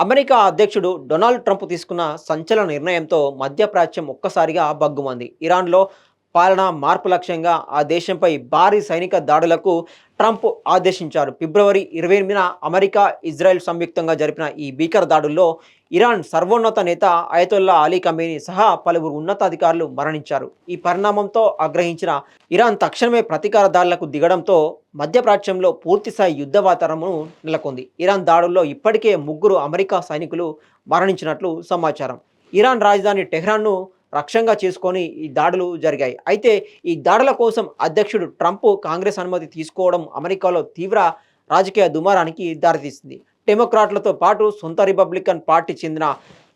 America అధ్యక్షుడు Donald Trump తీసుకున్న సంచలన నిర్ణయంతో మధ్యప్రాచ్యం ఒక్కసారిగా బగ్గుమంది. ఇరాన్లో పాలనా మార్పు లక్ష్యంగా ఆ దేశంపై భారీ సైనిక దాడులకు ట్రంప్ ఆదేశించారు. ఫిబ్రవరి 28న అమెరికా, ఇజ్రాయెల్ సంయుక్తంగా జరిపిన ఈ భీకర దాడుల్లో ఇరాన్ సర్వోన్నత నేత అయతొల్లా అలీ ఖమేనీ సహా పలువురు ఉన్నతాధికారులు మరణించారు. ఈ పరిణామంతో ఆగ్రహించిన ఇరాన్ తక్షణమే ప్రతీకార దాడులకు దిగడంతో మధ్యప్రాచ్యంలో పూర్తిస్థాయి యుద్ధ వాతావరణం నెలకొంది. ఇరాన్ దాడుల్లో ఇప్పటికే ముగ్గురు అమెరికా సైనికులు మరణించినట్లు సమాచారం. ఇరాన్ రాజధాని టెహ్రాన్ను లక్ష్యంగా చేసుకొని ఈ దాడులు జరిగాయి. అయితే ఈ దాడుల కోసం అధ్యక్షుడు ట్రంప్ కాంగ్రెస్ అనుమతి తీసుకోవడం అమెరికాలో తీవ్ర రాజకీయ దుమారానికి దారితీసింది. డెమోక్రాట్లతో పాటు సొంత రిపబ్లికన్ పార్టీ చెందిన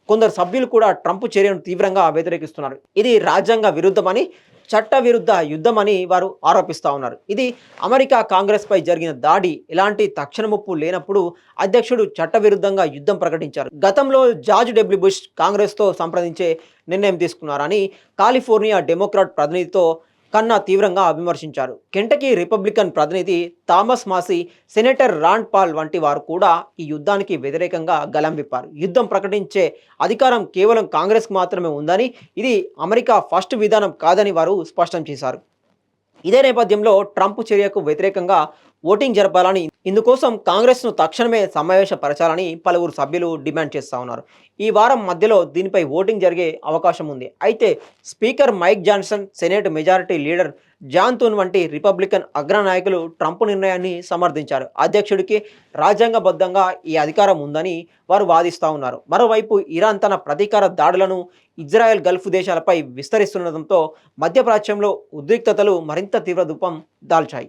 కొందరు సభ్యులు కూడా ట్రంప్ చర్యను తీవ్రంగా వ్యతిరేకిస్తున్నారు. ఇది రాజ్యాంగ విరుద్ధమని, చట్టవిరుద్ధ యుద్ధమని వారు ఆరోపిస్తూ ఉన్నారు. ఇది అమెరికా కాంగ్రెస్పై జరిగిన దాడి ఎలాంటి తక్షణ ముప్పు లేనప్పుడు అధ్యక్షుడు చట్టవిరుద్ధంగా యుద్ధం ప్రకటించారు. గతంలో జార్జ్ డబ్ల్యూ బుష్ కాంగ్రెస్తో సంప్రదించే నిర్ణయం తీసుకున్నారని కాలిఫోర్నియా డెమోక్రాట్ ప్రతినిధితో కన్నా తీవ్రంగా విమర్శించారు. కెంటకీ రిపబ్లికన్ ప్రతినిధి థామస్ మాసీ, సెనేటర్ రాండ్ పాల్ వంటి వారు కూడా ఈ యుద్ధానికి వ్యతిరేకంగా గలం విప్పారు. యుద్ధం ప్రకటించే అధికారం కేవలం కాంగ్రెస్కు మాత్రమే ఉందని, ఇది అమెరికా ఫస్ట్ విధానం కాదని వారు స్పష్టం చేశారు. ఇదే నేపథ్యంలో ట్రంప్ చర్యకు వ్యతిరేకంగా ఓటింగ్ జరపాలని, ఇందుకోసం కాంగ్రెస్ను తక్షణమే సమావేశపరచాలని పలువురు సభ్యులు డిమాండ్ చేస్తూ ఉన్నారు. ఈ వారం మధ్యలో దీనిపై ఓటింగ్ జరిగే అవకాశం ఉంది. అయితే speaker Mike Johnson, Senate majority leader John Thune వంటి రిపబ్లికన్ అగ్రనాయకులు ట్రంప్ నిర్ణయాన్ని సమర్థించారు. అధ్యక్షుడికి రాజ్యాంగబద్ధంగా ఈ అధికారం ఉందని వారు వాదిస్తూ ఉన్నారు. మరోవైపు ఇరాన్ తన ప్రతీకార దాడులను ఇజ్రాయెల్, గల్ఫ్ దేశాలపై విస్తరిస్తుండటంతో మధ్యప్రాచ్యంలో ఉద్రిక్తతలు మరింత తీవ్ర రూపం దాల్చాయి.